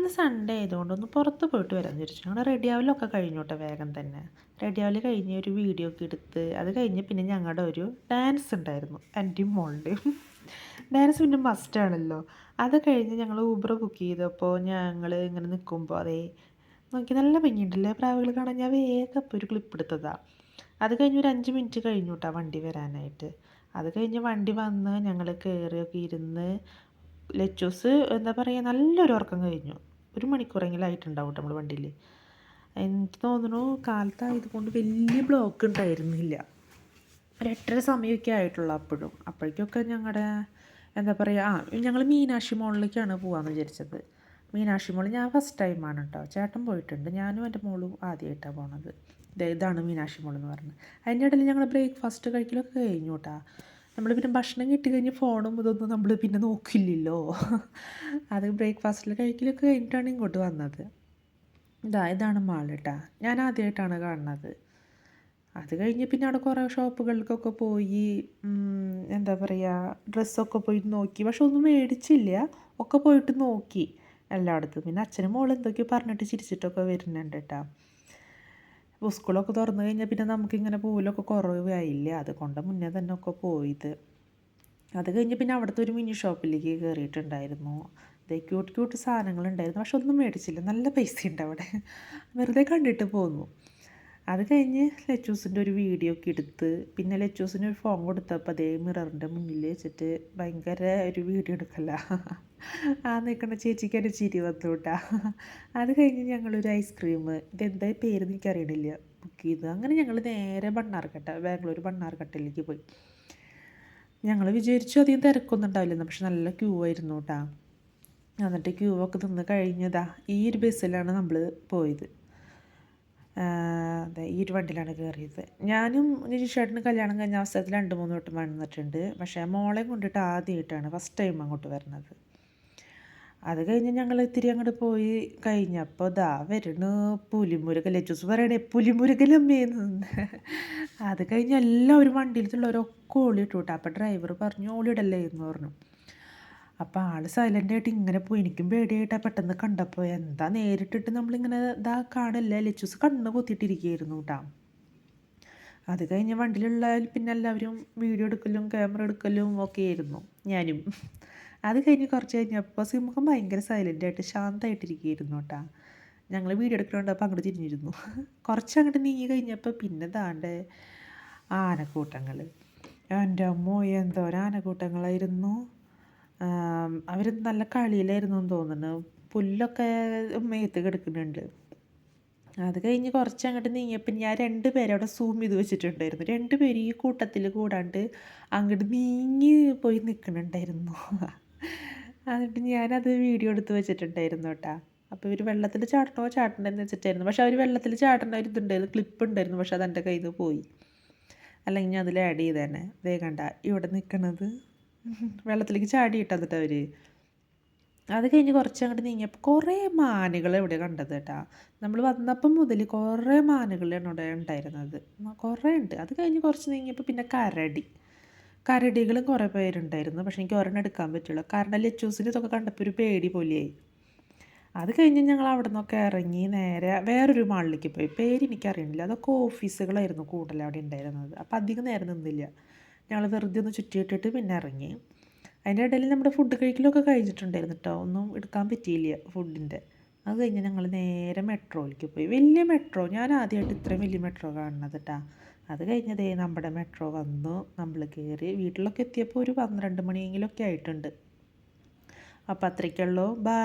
ഇന്ന് സൺഡേ ആയതുകൊണ്ട് ഒന്ന് പുറത്ത് പോയിട്ട് വരാമെന്ന് വിചാരിച്ചു. ഞങ്ങൾ റെഡി ആവലൊക്കെ കഴിഞ്ഞു കേട്ടോ, വേഗം തന്നെ റെഡി ആവൽ കഴിഞ്ഞ് ഒരു വീഡിയോ ഒക്കെ എടുത്ത് അത് കഴിഞ്ഞ് പിന്നെ ഞങ്ങളുടെ ഒരു ഡാൻസ് ഉണ്ടായിരുന്നു, എൻ്റെയും മോളുടെയും ഡാൻസ് പിന്നെ മസ്റ്റാണല്ലോ. അത് കഴിഞ്ഞ് ഞങ്ങൾ ഊബർ ബുക്ക് ചെയ്തപ്പോൾ ഞങ്ങൾ ഇങ്ങനെ നിൽക്കുമ്പോൾ അതേ നോക്കി നല്ല ഭംഗിയുണ്ടല്ലേ പ്രാവുകൾ കാണാൻ. ഞാൻ വേഗം അപ്പോൾ ഒരു ക്ലിപ്പ് എടുത്തതാണ്. അത് കഴിഞ്ഞ് ഒരു 5 മിനിറ്റ് കഴിഞ്ഞു കേട്ടോ വണ്ടി വരാനായിട്ട്. അത് കഴിഞ്ഞ് വണ്ടി വന്ന് ഞങ്ങൾ കയറിയൊക്കെ ഇരുന്ന് ലച്ചൂസ് എന്താ പറയുക നല്ലൊരു ഉറക്കം കഴിഞ്ഞു. 1 മണിക്കൂറെങ്കിലും ആയിട്ടുണ്ടാവും നമ്മൾ വണ്ടിയിൽ. എനിക്ക് തോന്നുന്നു കാലത്തായത് കൊണ്ട് വലിയ ബ്ലോക്ക് ഉണ്ടായിരുന്നില്ല. ഒരു 8:30 സമയമൊക്കെ ആയിട്ടുള്ളൂ അപ്പോഴേക്കൊക്കെ ഞങ്ങളുടെ എന്താ പറയുക ഞങ്ങൾ മീനാക്ഷി മോളിലേക്കാണ് പോകാമെന്ന് വിചാരിച്ചത്. മീനാക്ഷി മോൾ ഞാൻ ഫസ്റ്റ് ടൈമാണ് കേട്ടോ. ചേട്ടൻ പോയിട്ടുണ്ട്, ഞാനും എൻ്റെ മോളും ആദ്യമായിട്ടാണ് പോണത്. ഇതാണ് മീനാക്ഷി മോൾ എന്ന് പറഞ്ഞത്. അതിൻ്റെ ഇടയിൽ ഞങ്ങൾ ബ്രേക്ക്ഫാസ്റ്റ് കഴിക്കലൊക്കെ കഴിഞ്ഞു കേട്ടോ. നമ്മൾ പിന്നെ ഭക്ഷണം കിട്ടി കഴിഞ്ഞ് ഫോണും ഇതൊന്നും നമ്മൾ പിന്നെ നോക്കില്ലല്ലോ. അത് ബ്രേക്ക്ഫാസ്റ്റിൽ കഴിക്കലൊക്കെ കഴിഞ്ഞിട്ടാണ് ഇങ്ങോട്ട് വന്നത്. ഇതാണ് മാൾ കേട്ടോ, ഞാൻ ആദ്യമായിട്ടാണ് കാണുന്നത്. അത് കഴിഞ്ഞ് പിന്നെ അവിടെ കുറേ ഷോപ്പുകൾക്കൊക്കെ പോയി എന്താ പറയുക ഡ്രസ്സൊക്കെ പോയി നോക്കി. പക്ഷെ ഒന്നും മേടിച്ചില്ല, ഒക്കെ പോയിട്ട് നോക്കി എല്ലായിടത്തും. പിന്നെ അച്ഛനും മോൾ എന്തൊക്കെയോ പറഞ്ഞിട്ട് ചിരിച്ചിട്ടൊക്കെ വരുന്നുണ്ട് കേട്ടോ. സ്കൂളൊക്കെ തുറന്നു കഴിഞ്ഞാൽ പിന്നെ നമുക്കിങ്ങനെ പോലൊക്കെ കുറവായില്ല, അതുകൊണ്ട് മുന്നേ തന്നെ ഒക്കെ പോയത്. അത് കഴിഞ്ഞ് പിന്നെ അവിടുത്തെ ഒരു മിനി ഷോപ്പിലേക്ക് കയറിയിട്ടുണ്ടായിരുന്നു. അതേ ക്യൂട്ട് ക്യൂട്ട് സാധനങ്ങളുണ്ടായിരുന്നു, പക്ഷെ ഒന്നും മേടിച്ചില്ല. നല്ല പൈസയുണ്ട് അവിടെ, വെറുതെ കണ്ടിട്ട് പോന്നു. അത് കഴിഞ്ഞ് ലച്ചൂസിൻ്റെ ഒരു വീഡിയോ ഒക്കെ എടുത്ത് പിന്നെ ലച്ചൂസിന് ഒരു ഫോൺ കൊടുത്തപ്പോൾ അതേ മിററിൻ്റെ മുന്നിൽ വെച്ചിട്ട് ഭയങ്കര ഒരു വീഡിയോ എടുക്കല്ല. ആ നിൽക്കുന്ന ചേച്ചിക്ക് ഒരു ചിരി വന്നു കേട്ടാ. അത് കഴിഞ്ഞ് ഞങ്ങളൊരു ഐസ്ക്രീം, ഇതെന്താ പേരെന്ന് എനിക്കറിയണില്ല, ബുക്ക് ചെയ്തു. അങ്ങനെ ഞങ്ങൾ നേരെ ബാംഗ്ലൂർ ബണ്ണാർഘട്ടയിലേക്ക് പോയി. ഞങ്ങൾ വിചാരിച്ചു അധികം തിരക്കൊന്നും ഉണ്ടാവില്ലെന്ന്, പക്ഷെ നല്ല ക്യൂ ആയിരുന്നു കേട്ടാ. എന്നിട്ട് ക്യൂ ഒക്കെ നിന്ന് കഴിഞ്ഞതാ ഈ ഒരു ബസ്സിലാണ് നമ്മൾ പോയത്. അതെ, ഈ ഒരു വണ്ടിയിലാണ് കയറിയത്. ഞാനും നിരീഷേട്ടന് കല്യാണം കഴിഞ്ഞ അവസരത്തിൽ 2-3 വട്ടം വന്നിട്ടുണ്ട്, പക്ഷേ മോളെ കൊണ്ടിട്ട് ആദ്യമായിട്ടാണ് ഫസ്റ്റ് ടൈം അങ്ങോട്ട് വരുന്നത്. അത് കഴിഞ്ഞ് ഞങ്ങൾ ഇത്തിരി അങ്ങോട്ട് പോയി കഴിഞ്ഞപ്പോൾ വരുന്നു പുലിമുരുകൻ. ലച്ചൂസ് പറയണേ പുലിമുരുകനമ്മേന്ന്. അത് കഴിഞ്ഞ് എല്ലാവരും വണ്ടിയിലുള്ളവരൊക്കെ ഓളിയിട്ടു കേട്ടോ. അപ്പോൾ ഡ്രൈവർ പറഞ്ഞു ഓളിയിടല്ലേ എന്ന് പറഞ്ഞു. അപ്പോൾ ആൾ സൈലൻ്റായിട്ട് ഇങ്ങനെ പോയി. എനിക്കും പേടിയായിട്ടാണ് പെട്ടെന്ന് കണ്ടപ്പോൾ. എന്താ നേരിട്ടിട്ട് നമ്മളിങ്ങനെ കാണല്ലേ. ലച്ചൂസ് കണ്ണ് പൊത്തിയിട്ടിരിക്കുകയായിരുന്നു കേട്ടോ. അത് കഴിഞ്ഞ് വണ്ടിയിലുള്ള പിന്നെ എല്ലാവരും വീഡിയോ എടുക്കലും ക്യാമറ എടുക്കലും ഒക്കെ ആയിരുന്നു, ഞാനും. അത് കഴിഞ്ഞ് കുറച്ച് കഴിഞ്ഞപ്പോൾ സിംഹം ഭയങ്കര സൈലൻ്റായിട്ട് ശാന്തമായിട്ടിരിക്കുകയായിരുന്നു കേട്ടോ. ഞങ്ങൾ വീഡിയോ എടുക്കലുണ്ടപ്പോൾ അങ്ങോട്ട് തിരിഞ്ഞിരുന്നു. കുറച്ച് അങ്ങോട്ട് നീങ്ങി കഴിഞ്ഞപ്പോൾ പിന്നെ ആനക്കൂട്ടങ്ങൾ. എൻ്റെ അമ്മോ എന്തോരം ആനക്കൂട്ടങ്ങളായിരുന്നു. അവർ നല്ല കളിയിലായിരുന്നു എന്ന് തോന്നുന്നു. പുല്ലൊക്കെ മേത്ത് കിടക്കുന്നുണ്ട്. അത് കഴിഞ്ഞ് കുറച്ച് അങ്ങോട്ട് നീങ്ങിയപ്പോൾ ഞാൻ 2 പേരെ അവിടെ സൂം ചെയ്ത് വെച്ചിട്ടുണ്ടായിരുന്നു. 2 പേര് ഈ കൂട്ടത്തിൽ കൂടാണ്ട് അങ്ങോട്ട് നീങ്ങി പോയി നിൽക്കുന്നുണ്ടായിരുന്നു. എന്നിട്ട് ഞാനത് വീഡിയോ എടുത്ത് വെച്ചിട്ടുണ്ടായിരുന്നു കേട്ടോ. അപ്പോൾ ഇവർ വെള്ളത്തിൽ ചാടണ്ടെന്ന് വെച്ചിട്ടായിരുന്നു. പക്ഷെ അവർ വെള്ളത്തിൽ ചാടേണ്ട ഒരു ഇതുണ്ടായിരുന്നു, ക്ലിപ്പ് ഉണ്ടായിരുന്നു. പക്ഷെ അത് എൻ്റെ കയ്യിൽ നിന്ന് പോയി, അല്ലെങ്കിൽ ഞാൻ അതിൽ ആഡ് ചെയ്തേനെ. ദേ കണ്ട ഇവിടെ നിൽക്കണത് വെള്ളത്തിലേക്ക് ചാടിയിട്ടന്നിട്ട് അവർ. അത് കഴിഞ്ഞ് കുറച്ച് അങ്ങോട്ട് നീങ്ങിയപ്പോൾ കുറേ മാനുകൾ ഇവിടെ കണ്ടത് കേട്ടോ. നമ്മൾ വന്നപ്പം മുതൽ കുറേ മാനുകളാണ് ഇവിടെ ഉണ്ടായിരുന്നത്, കുറേ ഉണ്ട്. അത് കഴിഞ്ഞ് കുറച്ച് നീങ്ങിയപ്പോൾ പിന്നെ കരടികളും കുറേ പേരുണ്ടായിരുന്നു. പക്ഷേ എനിക്ക് ഒരെണ്ണം എടുക്കാൻ പറ്റുള്ളൂ, കാരണം ലച്ചൂസിന് ഇതൊക്കെ കണ്ടപ്പോൾ ഒരു പേടി പോലെയായി. അത് കഴിഞ്ഞ് ഞങ്ങൾ അവിടെ നിന്നൊക്കെ ഇറങ്ങി നേരെ വേറൊരു മാളിലേക്ക് പോയി. പേര് എനിക്കറിയണില്ല, അതൊക്കെ ഓഫീസുകളായിരുന്നു കൂടുതൽ അവിടെ ഉണ്ടായിരുന്നത്. അപ്പോൾ അധികം നേരം നിന്നില്ല, ഞങ്ങൾ വെറുതെ ഒന്ന് ചുറ്റിയിട്ടിട്ട് പിന്നെ ഇറങ്ങി. അതിൻ്റെ ഇടയിൽ നമ്മുടെ ഫുഡ് കഴിക്കലൊക്കെ കഴിഞ്ഞിട്ടുണ്ടായിരുന്നു കേട്ടോ, ഒന്നും എടുക്കാൻ പറ്റിയില്ല ഫുഡിൻ്റെ. അത് കഴിഞ്ഞ് ഞങ്ങൾ നേരെ മെട്രോയിലേക്ക് പോയി. വലിയ മെട്രോ, ഞാൻ ആദ്യമായിട്ട് ഇത്രയും വലിയ മെട്രോ കാണുന്നത് കേട്ടോ. അത് കഴിഞ്ഞതേ നമ്മുടെ മെട്രോ വന്നു, നമ്മൾ കയറി. വീട്ടിലൊക്കെ എത്തിയപ്പോൾ ഒരു 12 മണിയെങ്കിലുമൊക്കെ ആയിട്ടുണ്ട്. അപ്പോൾ അത്രയ്ക്കുള്ളൂ. ബൈ.